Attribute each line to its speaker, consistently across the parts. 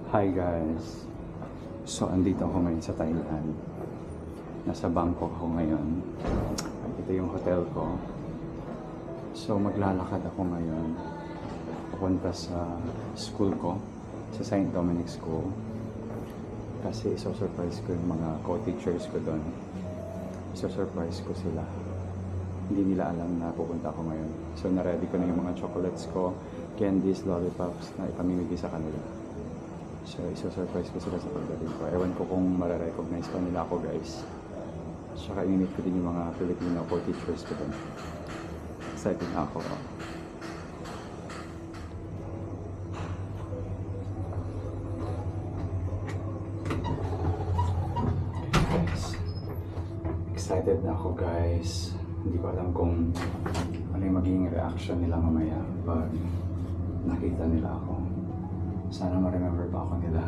Speaker 1: Hi guys! So, andito ako ngayon sa Thailand. Nasa Bangkok ako ngayon. Ito yung hotel ko. So, maglalakad ako ngayon papunta sa school ko, sa St. Dominic School. Kasi iso-surprise ko yung mga co-teachers ko doon. Iso-surprise ko sila. Hindi nila alam na pupunta ako ngayon. So, na-ready ko na yung mga chocolates ko, candies, lollipops na ipamimigay sa kanila. So, iso-surprise ko sila sa pagdating ko. Ewan ko kung mare-recognize pa nila ako, guys. Saka i-meet ko din yung mga Filipino co-teachers ko doon. Excited na ako. Excited na ako, guys. Hindi ko alam kung ano yung magiging reaction nila mamaya pag nakita nila ako. Sana ma-remember pa ako nila.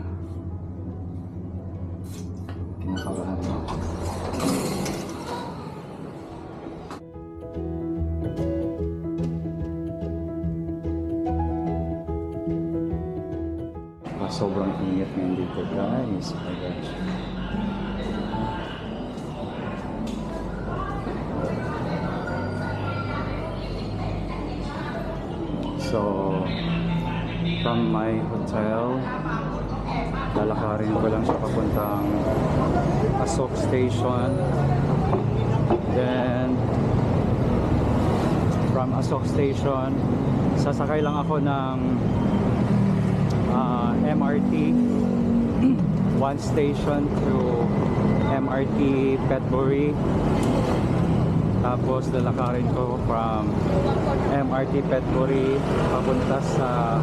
Speaker 1: Kinakabahan mo ako. Sobrang ingat ngayon dito, guys. Oh my gosh. So, from my hotel, lalakarin ko lang siya papuntang Asok Station. Then, from Asok Station, sasakay lang ako ng MRT, one station to MRT Petbury. Tapos lalakarin ko from MRT Petbury papunta sa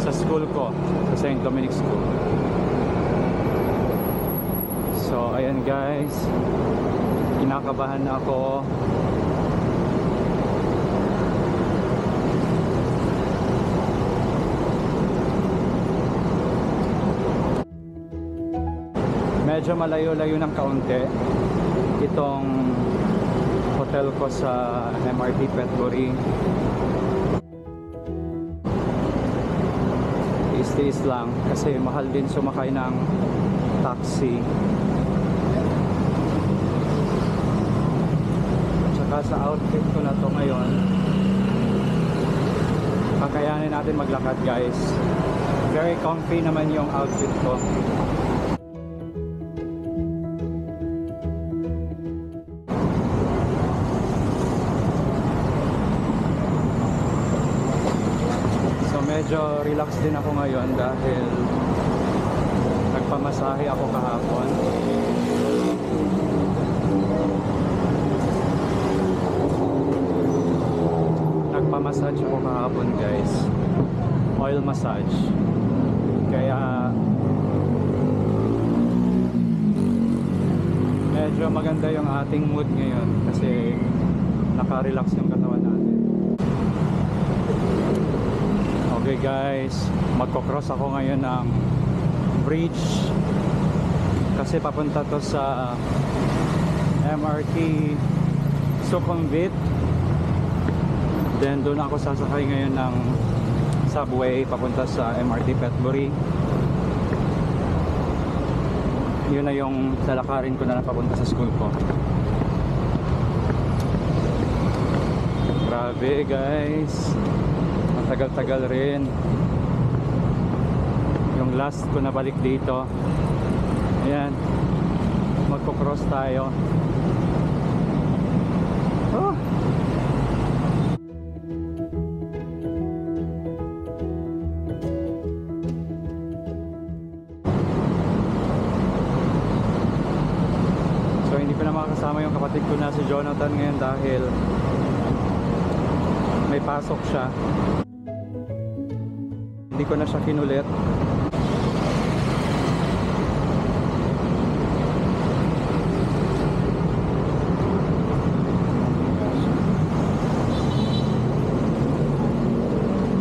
Speaker 1: school ko, sa St. Dominic School. So ayan guys, kinakabahan na ako. Medyo malayo-layo ng kaunti itong hotel ko sa MRT Petbury. Tiis-tiis lang kasi mahal din sumakay ng taxi. Tsaka sa outfit ko na to ngayon, kakayanin natin maglakad guys. Very comfy naman yung outfit ko. Medyo relax din ako ngayon dahil nagpamasahe ako kahapon. Nagpamassage ako kahapon guys. Oil massage. Kaya medyo maganda yung ating mood ngayon kasi naka-relax yung katawan natin. Okay guys, magko-cross ako ngayon ng bridge kasi papunta to sa MRT Sukhumvit. Then doon ako sasakay ngayon ng subway papunta sa MRT Petbury. Yun na yung lalakarin ko na papunta sa school ko. Grabe guys, tagal-tagal rin yung last ko na balik dito. Ayan, magko-cross tayo. Oh. So hindi ko na makakasama yung kapatid ko na si Jonathan ngayon dahil may pasok siya. Hindi ko na siya kinulit.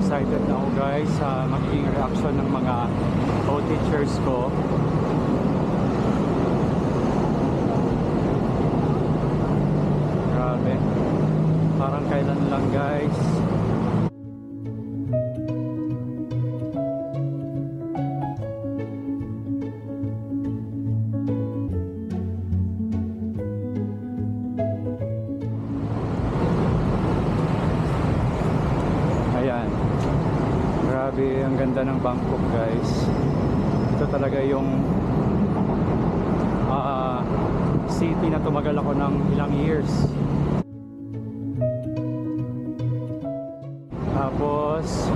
Speaker 1: Excited na ako guys sa magiging reaction ng mga co-teachers ko. Grabe. Parang kailan lang guys. Grabe, ang ganda ng Bangkok guys. Ito talaga yung city na tumagal ako ng ilang years. Tapos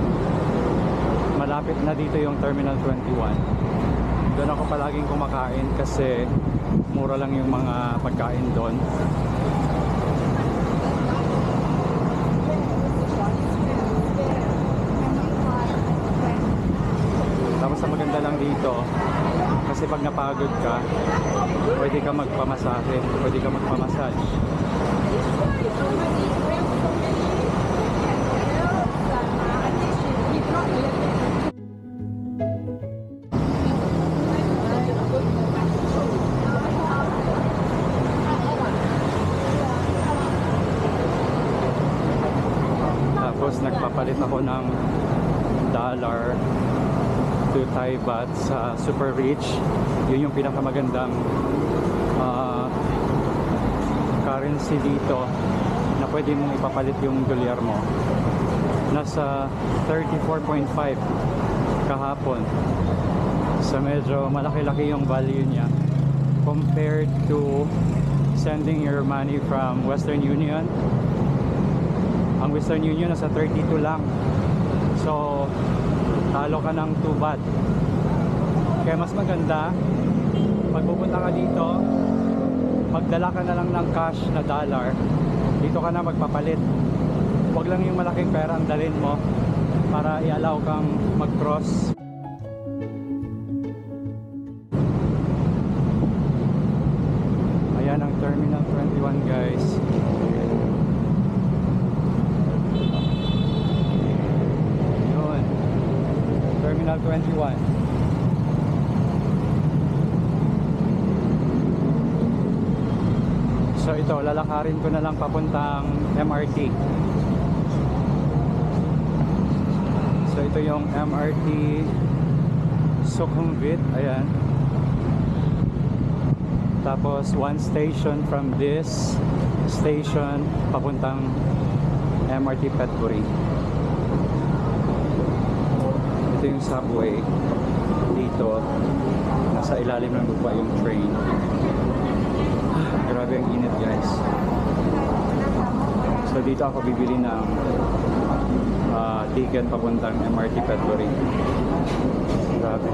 Speaker 1: malapit na dito yung Terminal 21. Doon ako palaging kumakain kasi mura lang yung mga pagkain doon. Tapos ang maganda lang dito kasi pag napagod ka, pwede ka magpamasahe, pwede ka magpamassage. Tapos nagpapalit ako ng dollar to Thai baht sa Super Rich. Yun yung pinakamagandang currency dito na pwede mong ipapalit yung dolyar mo. Nasa 34.5 kahapon. So medyo malaki-laki yung value niya compared to sending your money from Western Union. Ang Western Union nasa 32 lang. So talo ka ng 2 baht. Kaya mas maganda pag pupunta ka dito, magdala ka na lang ng cash na dollar. Dito ka na magpapalit. Huwag lang yung malaking pera ang dalhin mo para i-allow kang mag-cross. Ayan ang Terminal 21 guys. Yun, Terminal 21. So ito, lalakarin ko na lang papuntang MRT. So ito yung MRT Sukhumvit, ayan. Tapos one station from this station papuntang MRT Petbury. Ito yung subway dito, nasa ilalim ng lupa yung train. Grabe ang init guys. So dito ako bibili ng ticket papuntang MRT Petbury. Grabe.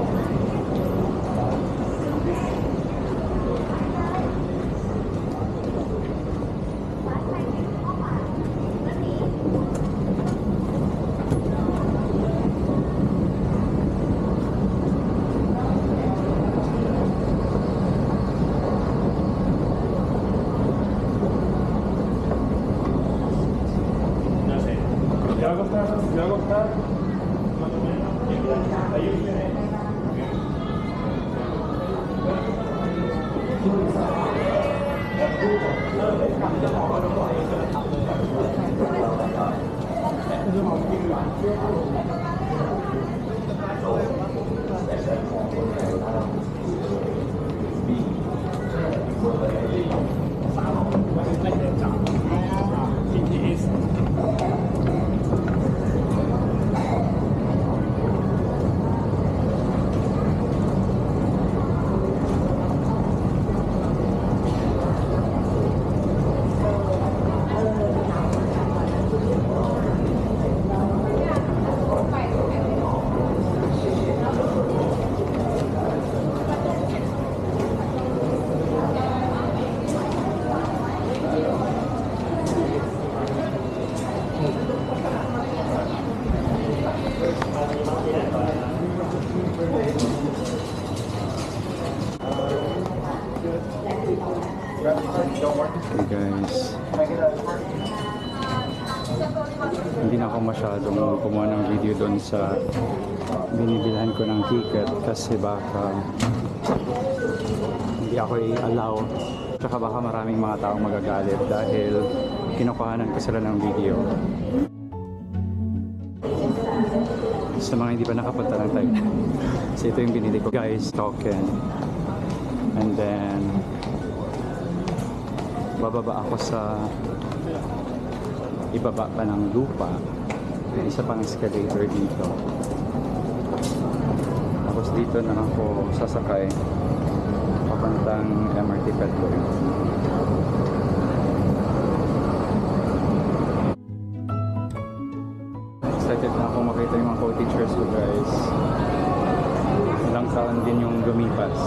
Speaker 1: Okay guys, hindi na ako masyadong kumuha ng video doon sa binibilhan ko ng ticket kasi baka hindi ako i-allow, tsaka baka maraming mga taong magagalit dahil kinukuhanan ko sila ng video. Sa mga hindi pa nakapunta ng Thailand. So ito yung binili ko guys, token, and then bababa ako sa ibaba pa ng lupa. Isa pang escalator dito. Tapos dito na ako sasakay papuntang MRT Petloy. Excited na ako makita yung mga co-teachers ko, guys. Ilang taon din yung lumipas.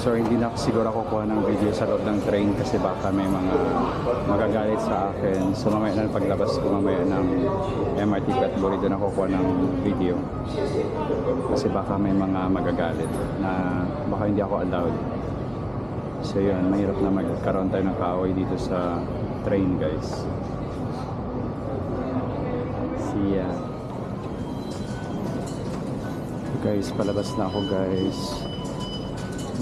Speaker 1: So hindi na siguro ako kuha ng video sa loob ng train kasi baka may mga magagalit sa akin. So mamaya na paglabas ko mamaya ng MRT Petloy, doon ako kuha ng video. Kasi baka may mga magagalit na baka hindi ako allowed. So yun, mahirap na magkaroon tayo ng kaaway dito sa train, guys. See ya. Guys, palabas na ako, guys,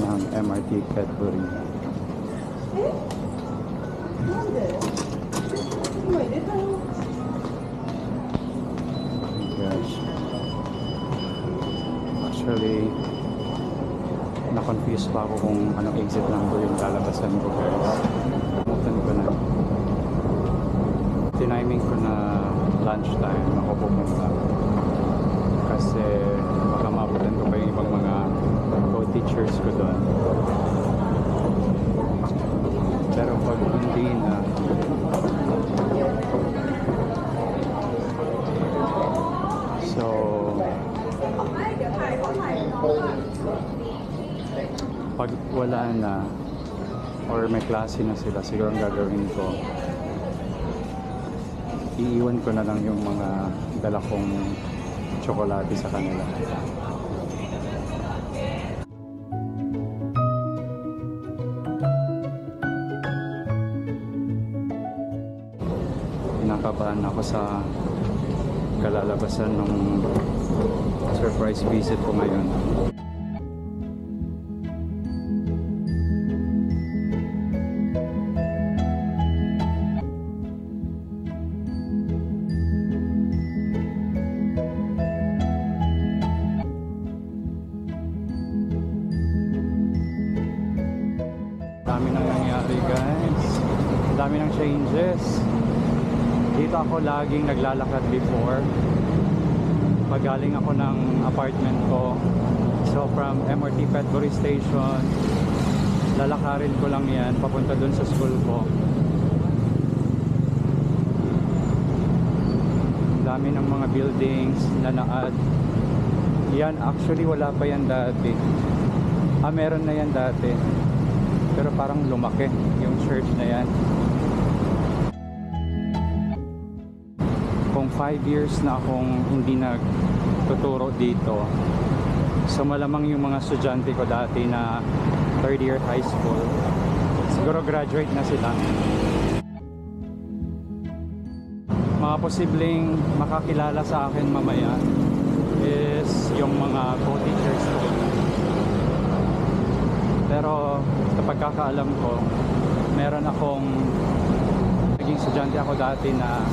Speaker 1: ng MRT Petloy. Gosh. Actually, na-confuse pa ako kung anong exit number yung lalabasan ko, guys. Mutan ko na. Tiniming ko na lunchtime ako pumunta. Kasi baka maabutan ko pa yung ibang mga co-teachers ko doon. Pero pag hindi na, so pag wala na or may klase na sila, siguro ang gagawin ko, iiwan ko na lang yung mga dala kong tsokolate sa kanila. Nakabahan ako sa kalalabasan ng surprise visit ko ngayon. Dami nang nangyari, guys. Dami ng changes. Dito ako laging naglalakad before. Pagaling ako ng apartment ko. So from MRT Petloy Station, lalakarin ko lang yan papunta dun sa school ko. Dami ng mga buildings na na-add. Yan, actually wala pa yan dati. Meron na yan dati. Pero parang lumaki yung church na yan. Kung 5 years na akong hindi nagtuturo dito, so malamang yung mga estudyante ko dati na third year high school, siguro graduate na sila. Mga posibleng makakilala sa akin mamaya is yung mga co-teachers ko. Pero sa pagkakaalam ko, meron akong naging estudyante ako dati na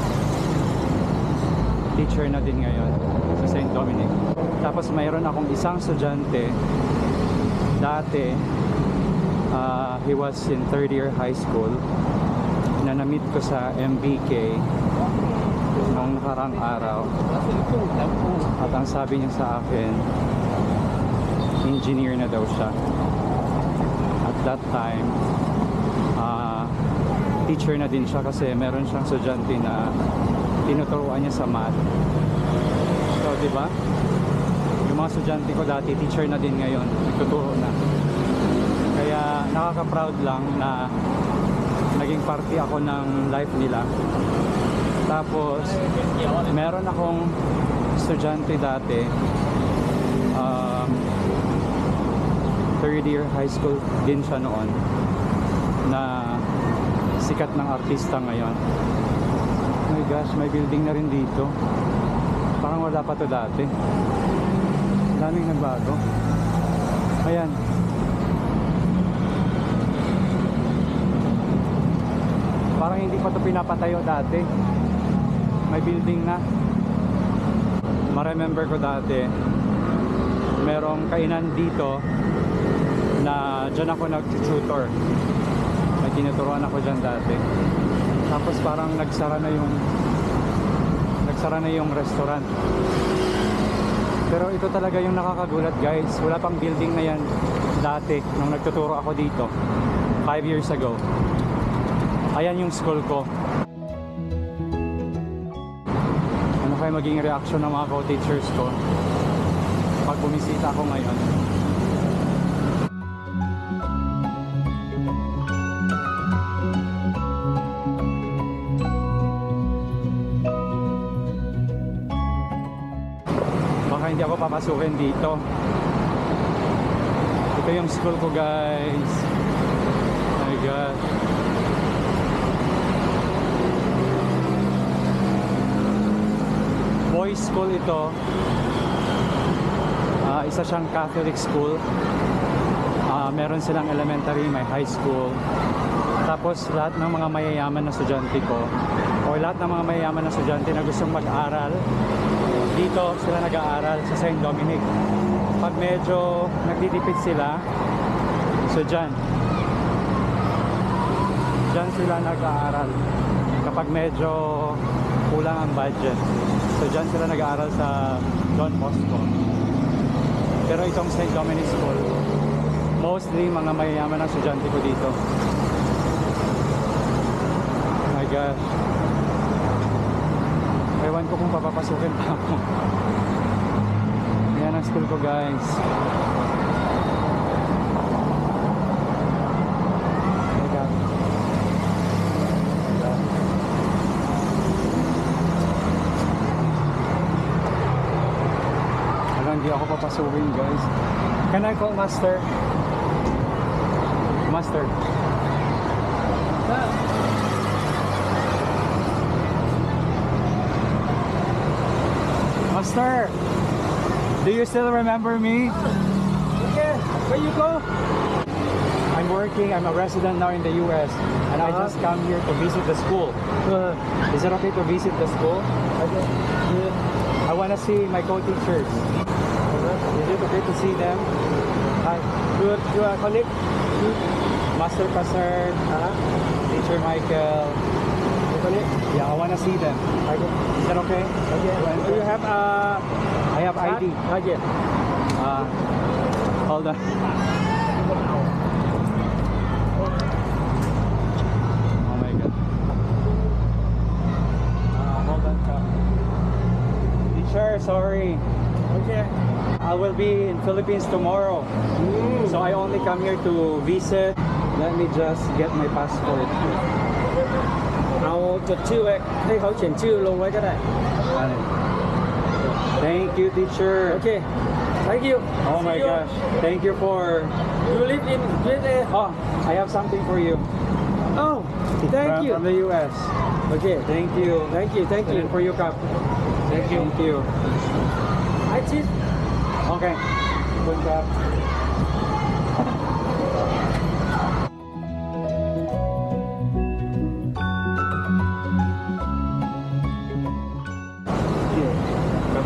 Speaker 1: teacher na din ngayon sa St. Dominic. Tapos mayroon akong isang estudyante dati, he was in third year high school, na na-meet ko sa MBK noong nakarang araw. At ang sabi niya sa akin, engineer na daw siya. At that time, teacher na din siya kasi meron siyang estudyante na tinuturuan niya sa math. So, di ba? Yung mga estudyante ko dati, teacher na din ngayon, nagtuturo na. Kaya nakaka-proud lang na naging party ako ng life nila. Tapos, meron akong estudyante dati, third year high school din siya noon, na sikat ng artista ngayon. Oh my gosh, may building na rin dito. Parang wala pa to dati. Daming nagbago. Ayan. Parang hindi pa to pinapatayo dati. May building na. Ma-remember ko dati, merong kainan dito na dyan ako nag-tutor. May tinuturuan ako dyan dati. Tapos parang nagsara na yung restaurant. Pero ito talaga yung nakakagulat, guys. Wala pang building na yan dati nung nagtuturo ako dito 5 years ago. Ayan yung school ko. Ano kaya maging reaction ng mga co-teachers ko pag bumisita ako ngayon? Baka hindi ako papasukin dito. Ito yung school ko, guys. Oh my God. Boys school ito. Isa siyang Catholic school. Meron silang elementary, may high school. Tapos lahat ng mga mayayaman na estudyante ko, o lahat ng mga mayayaman na estudyante na gustong mag-aral, dito sila nag-aaral sa St. Dominic. Pag medyo nagtitipid sila, so dyan sila nag-aaral. Kapag medyo kulang ang budget, so dyan sila nag-aaral sa Don Bosco. Pero itong St. Dominic School, mostly mga mayayaman ang estudyante ko dito. Oh my gosh. Ewan ko kung papapasukin pa ako. Yan ang school ko, guys. Hindi ako papasukin, guys. Can I call Master? Master. Master, do you still remember me?
Speaker 2: Okay, where you go?
Speaker 1: I'm working. I'm a resident now in the US, and I just come here to visit the school. Is it okay to visit the school?
Speaker 2: Okay.
Speaker 1: I want to see my co-teachers. Is it okay to see them? Hi.
Speaker 2: You are colleague?
Speaker 1: Master Passer, Teacher Michael.
Speaker 2: You colleague?
Speaker 1: Yeah, I want to see them.
Speaker 2: Okay.
Speaker 1: Is that okay?
Speaker 2: Okay. Do you have
Speaker 1: I have ID.
Speaker 2: Okay.
Speaker 1: Hold on. Oh my God. Hold on. Teacher, sorry.
Speaker 2: Okay.
Speaker 1: I will be in Philippines tomorrow. So I only come here to visit. Let me just get my passport.
Speaker 2: เอาจดชื่อไว้ให้เขาเขียนชื่อลงไว้ก็ได้
Speaker 1: Thank you, teacher.
Speaker 2: Okay. Thank you.
Speaker 1: Oh my
Speaker 2: See you.
Speaker 1: gosh. Thank you for...
Speaker 2: You live in USA?
Speaker 1: Oh, I have something for you.
Speaker 2: Oh, thank you.
Speaker 1: From the US.
Speaker 2: Okay.
Speaker 1: Thank you.
Speaker 2: Thank you. Thank you.
Speaker 1: And for your cup.
Speaker 2: Thank you.
Speaker 1: Thank you.
Speaker 2: I cheese.
Speaker 1: Okay. Good cup.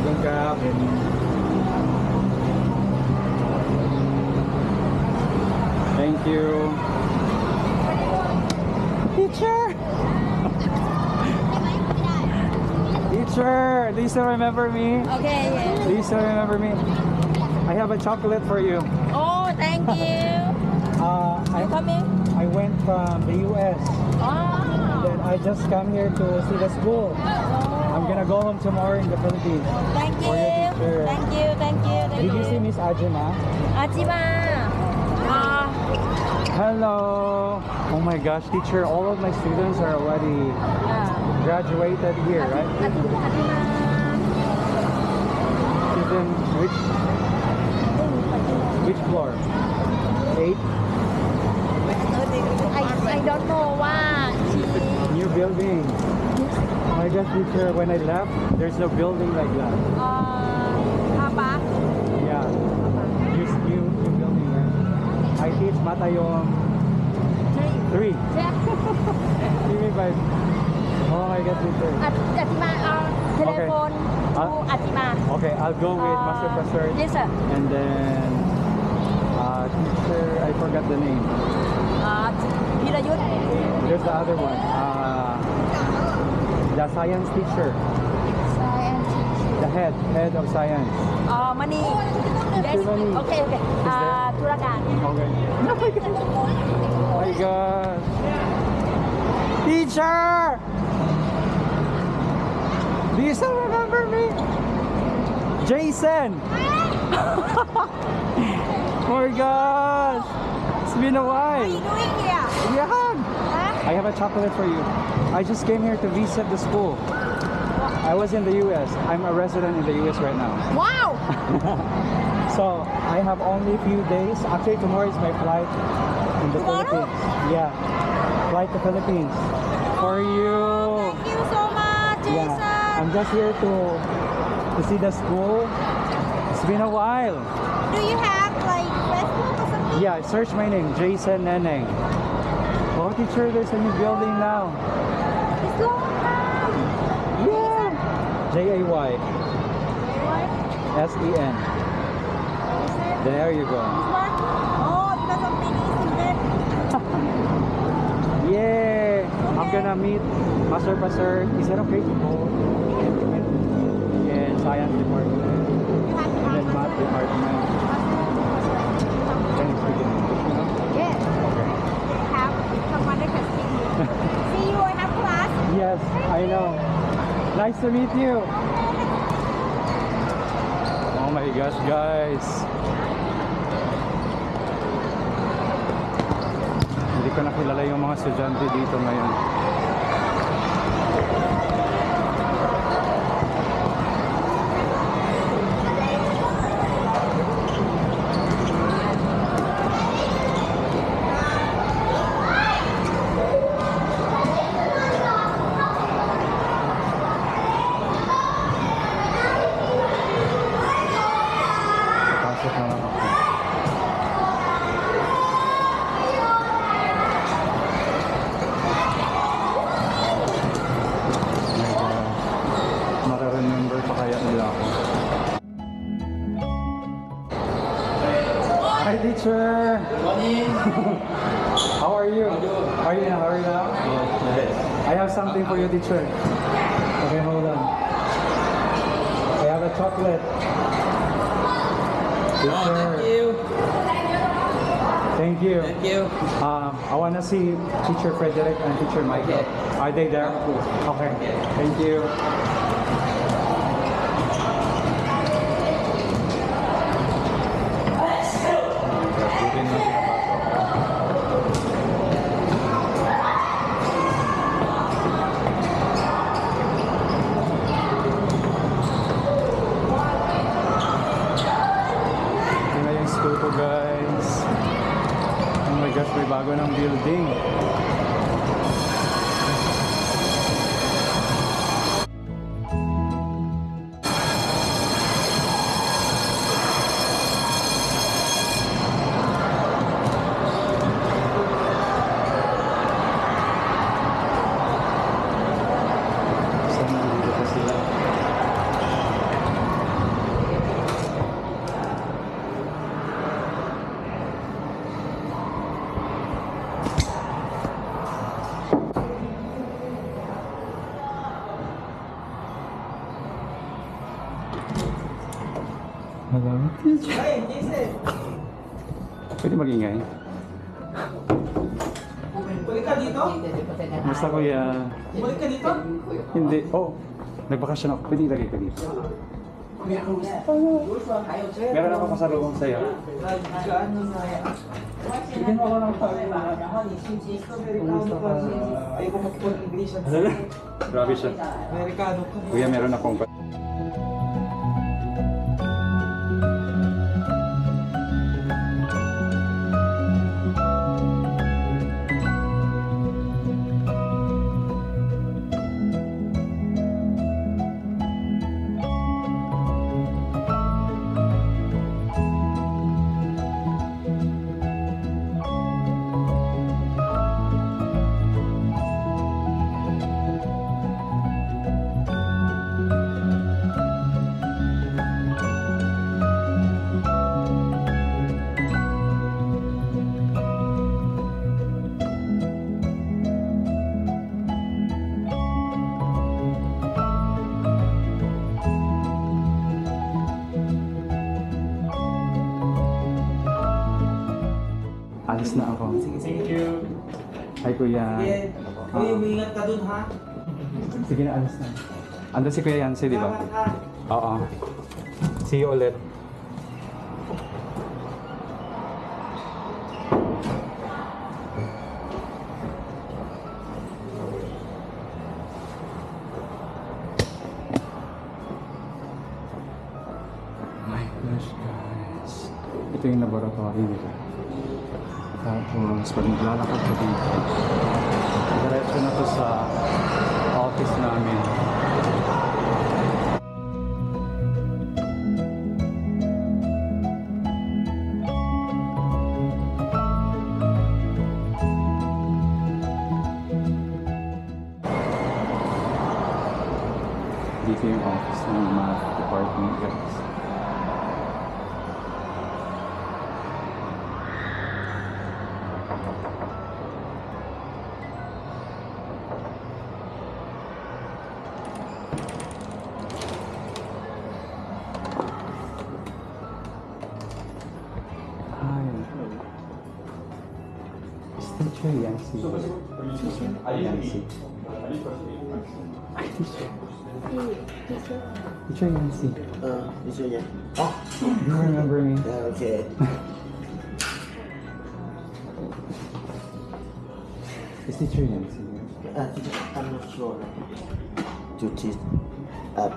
Speaker 1: Good cup. Thank you. Teacher! Teacher! Do you still remember me?
Speaker 3: Okay, yes.
Speaker 1: Do you still remember me? I have a chocolate for you.
Speaker 3: Oh, thank you. You coming?
Speaker 1: I went from the US.
Speaker 3: Oh.
Speaker 1: Then I just come here to see the school. I'm gonna go home tomorrow in the Philippines.
Speaker 3: Thank you.
Speaker 1: For your teacher.
Speaker 3: Thank you, thank you, thank
Speaker 1: Did you see
Speaker 3: you.
Speaker 1: Miss Ajima?
Speaker 3: Ajima.
Speaker 1: Hello. Oh my gosh, teacher, all of my students are already graduated here, right?
Speaker 3: Ajima.
Speaker 1: She's in which floor? 8?
Speaker 3: I don't know what
Speaker 1: New building. Oh my gosh, teacher, when I left, there's no building like that.
Speaker 3: Papa.
Speaker 1: Yeah. New building, right? I teach Matayong 3. Oh my god, teacher.
Speaker 3: Ajima, telephone to Ajima.
Speaker 1: Okay, I'll go with Master Pastor.
Speaker 3: Yes, sir.
Speaker 1: And then teacher, I forgot the name.
Speaker 3: Pirayut.
Speaker 1: There's the other one. The science teacher.
Speaker 3: Science teacher.
Speaker 1: The head of science.
Speaker 3: Mani.
Speaker 1: Mr. Mani.
Speaker 3: Okay. Turakan.
Speaker 1: Okay. Oh my gosh. Teacher! Do you still remember me? Jason! Oh my gosh! It's been a while.
Speaker 3: What are you doing here?
Speaker 1: Yeah.
Speaker 3: Huh?
Speaker 1: I have a chocolate for you. I just came here to visit the school. I was in the US. I'm a resident in the US right now.
Speaker 3: Wow!
Speaker 1: So I have only a few days. Actually, tomorrow is my flight in the
Speaker 3: Tomorrow?
Speaker 1: Philippines. Yeah, flight to Philippines for you.
Speaker 3: Thank you so much, Jason.
Speaker 1: Yeah, I'm just here to see the school. It's been a while.
Speaker 3: Do you have like Facebook or something?
Speaker 1: Yeah, search my name, Jason Neneng. Oh, teacher, there's a new building now.
Speaker 3: It's long time.
Speaker 1: Yeah, Jaysen. There you go.
Speaker 3: This one? Oh, because of many students.
Speaker 1: Yeah, I'm gonna meet Master Passer. Is that okay to go in science department
Speaker 3: You have to
Speaker 1: and then
Speaker 3: have
Speaker 1: math department? Can you speak in English? You know?
Speaker 3: Yes.
Speaker 1: Okay.
Speaker 3: Have someone that can speak. See you, I have class.
Speaker 1: Yes, I know. Nice to meet you. Oh my gosh, guys. Hindi ko nakilala yung mga estudyante dito ngayon. Pasok na lang ako. Mara-remember pa kaya nila ako. Hi, teacher!
Speaker 4: Good morning.
Speaker 1: How are you? How are you now? How are you now?
Speaker 4: Yes.
Speaker 1: I have something for you, teacher. Okay, hold on. I have a chocolate. Teacher.
Speaker 4: Oh, thank you.
Speaker 1: Thank you.
Speaker 4: Thank you.
Speaker 1: I want to see Teacher Frederick and Teacher Michael.
Speaker 4: Okay.
Speaker 1: Are they there? Okay. Thank you. Ito na yung school ko, guys. Oh my gosh, may bago ng building. Sana dito pa sila. Hello, teacher.
Speaker 4: Hey, Jason.
Speaker 1: Pwede mag-ingay?
Speaker 4: Balik ka dito?
Speaker 1: Basta kuya.
Speaker 4: Balik ka dito?
Speaker 1: Hindi. Oh, nagbakasyon ako. Pwede ilagay ka dito. Meron ako pasalubong sa'yo. Bigyan mo ako ng Kumusta ka?
Speaker 4: Ayaw ko makipag-English.
Speaker 1: Grabe siya.
Speaker 4: Amerikano ka.
Speaker 1: Kuya, meron akong Alis na ako.
Speaker 4: Thank you.
Speaker 1: Hi, Kuya.
Speaker 4: Sige. Uy, umiingat ka dun ha.
Speaker 1: Sige na, alis na. Ando si Kuya Yancy, di ba?
Speaker 4: Salamat ha.
Speaker 1: Oo. See you ulit. My gosh, guys. Ito yung laboratory nila. Tapos, pag naglalakad ka dito, diretso na to sa office namin. Dito yung office ng math department, guys. Hi. Is teacher Yancy? Yancy. Teacher Yancy.
Speaker 5: Teacher Yan. Oh,
Speaker 1: Do you remember me?
Speaker 5: yeah, okay.
Speaker 1: Is teacher Yancy?
Speaker 5: Teacher, I'm not sure. To teach at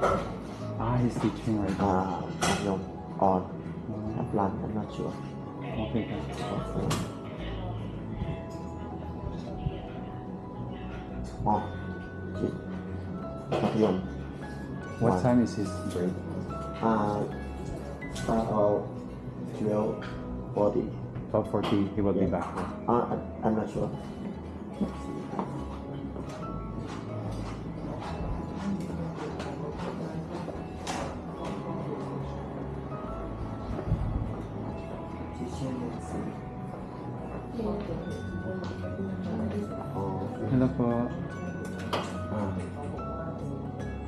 Speaker 1: He's teaching right now.
Speaker 5: no, on a plan, I'm not sure.
Speaker 1: Okay, guys.
Speaker 5: Oh, teach. Yun.
Speaker 1: What time is his break?
Speaker 5: 12:40.
Speaker 1: 12:40. He will be back.
Speaker 5: I'm not sure. Oh,
Speaker 1: Hello po.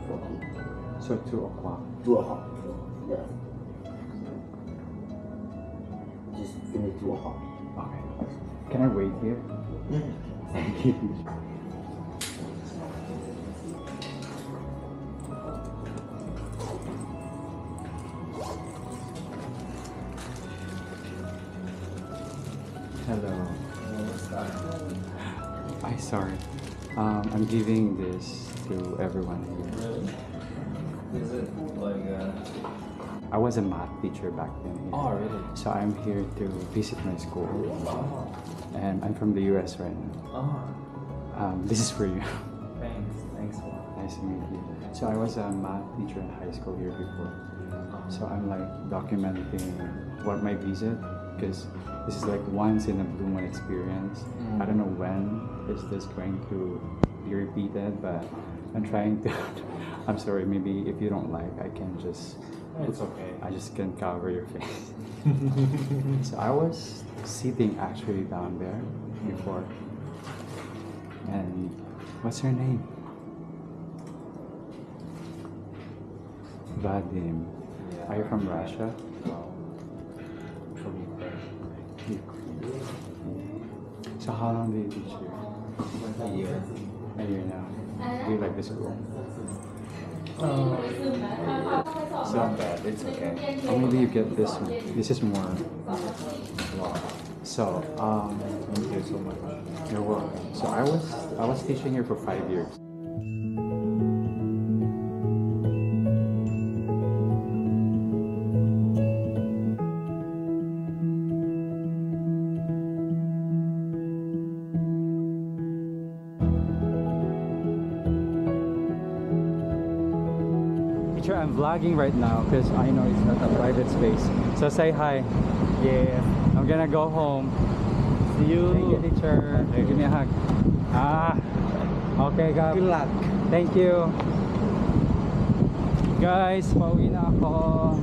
Speaker 5: 40.
Speaker 1: So 2 o'clock.
Speaker 5: 2 o'clock. Yeah. Just finish 2 o'clock.
Speaker 1: Okay. Can I wait here?
Speaker 5: Yeah.
Speaker 1: Thank you. Hello. I'm sorry. I'm giving this to everyone here.
Speaker 4: Is it like
Speaker 1: I was a math teacher back then. Here.
Speaker 4: really?
Speaker 1: So I'm here to visit my school. And I'm from the US right now. This is for you.
Speaker 4: Thanks a lot.
Speaker 1: Nice to meet you. So I was a math teacher in high school here before. So I'm like documenting what my visa, because this is like once in a blue moon experience. I don't know when is this going to be repeated, but I'm trying to. I'm sorry, maybe if you don't like, I can just.
Speaker 4: It's okay.
Speaker 1: I just can cover your face. So I was sitting actually down there before. And what's your name? Vadim. Are you from Russia?
Speaker 4: From Ukraine.
Speaker 1: So how long do you teach here?
Speaker 4: A year.
Speaker 1: A year now. Do you like the school?
Speaker 4: It's not bad. It's okay.
Speaker 1: Or maybe you get this one. This is more.
Speaker 4: Wow.
Speaker 1: So
Speaker 4: Thank you so much.
Speaker 1: you're welcome. So I was teaching here for 5 years. Teacher, I'm vlogging right now because I know it's not a private space. So say hi.
Speaker 2: Yeah.
Speaker 1: I'm gonna go home.
Speaker 2: See you.
Speaker 1: Thank you, teacher. Give me a hug. Okay, Gab.
Speaker 2: Good luck.
Speaker 1: Thank you. Guys, pauwi na ako.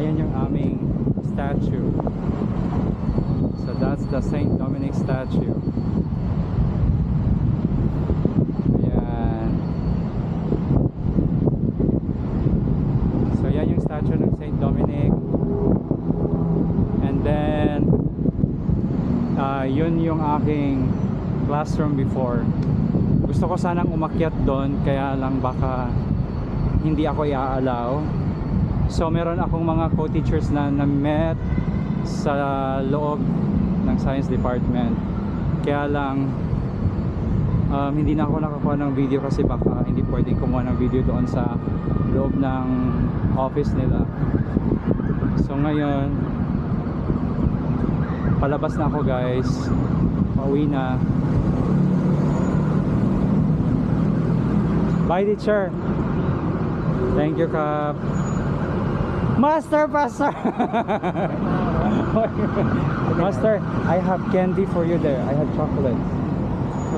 Speaker 1: Ayan yung aming statue. So that's the Saint Dominic statue. Ayan. So yan yung statue ng Saint Dominic. yung aking classroom before. Gusto ko sanang umakyat doon, kaya lang baka hindi ako i-allow. So meron akong mga co-teachers na na-met sa loob ng science department, kaya lang hindi na ako nakakuha ng video kasi baka hindi pwedeng kumuha ng video doon sa loob ng office nila. So ngayon palabas na ako guys, pauwi na. Bye teacher. Thank you Kap. Master Pastor. Master, I have candy for you there. I have chocolate.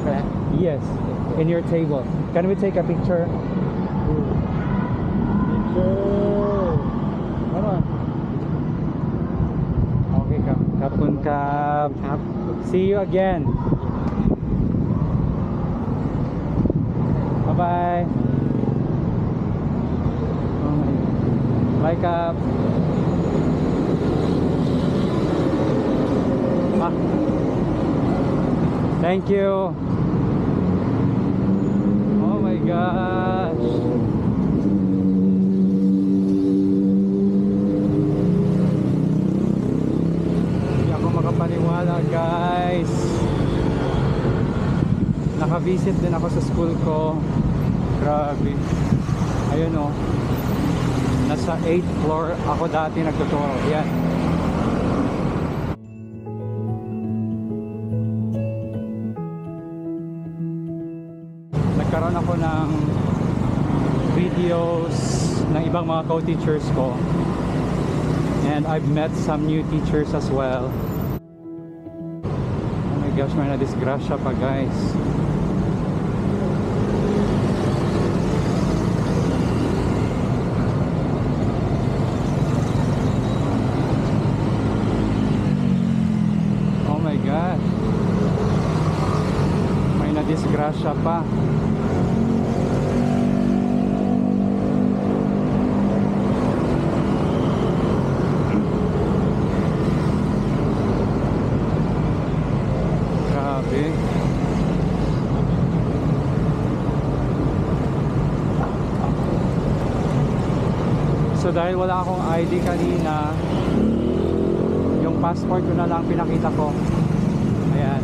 Speaker 2: Okay.
Speaker 1: Yes, in your table. Can we take a picture?
Speaker 2: Come on.
Speaker 1: Okay Kap. Kapun Kap. See you again. Bye-bye. Oh my God. Bye Kap. Ah. Thank you. Oh my gosh. Hindi ako makapaniwala guys. Naka-visit din ako sa school ko. Grabe. Ayun oh. Nasa 8th floor ako dati nagtuturo. Yan. Nagkaroon ako ng videos ng ibang mga co-teachers ko. And I've met some new teachers as well. Oh my gosh, may na-disgrasya pa guys. Oh my God. May na-disgrasya pa. Grabe. So dahil wala akong ID kanina, yung passport ko na lang pinakita ko. Ayan.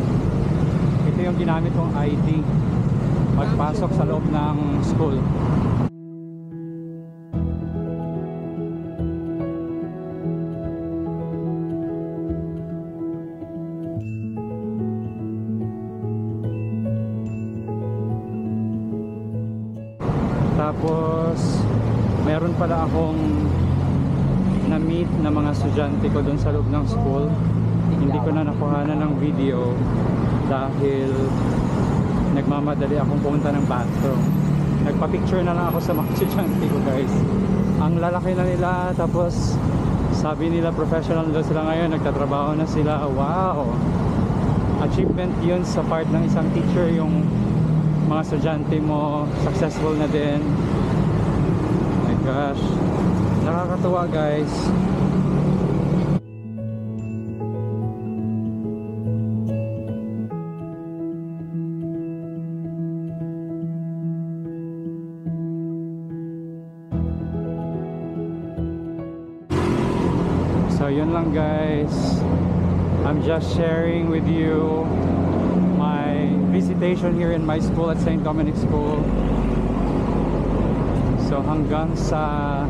Speaker 1: Ito yung ginamit kong ID pagpasok sa loob ng school. Tapos meron pala akong na-meet na mga estudyante ko doon sa loob ng school. Hindi ko na nakuhanan ng video dahil nagmamadali akong pumunta ng bathroom. Nagpa-picture na lang ako sa mga estudyante ko guys. Ang lalaki na nila, tapos sabi nila professional daw sila ngayon, nagtatrabaho na sila. Wow! Achievement yun sa part ng isang teacher, yung mga estudyante mo successful na din. Oh my gosh, nakakatuwa guys. So yun lang guys, I'm just sharing with you my visitation here in my school at St. Dominic School. So hanggang sa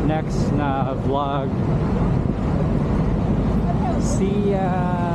Speaker 1: next na vlog. See ya!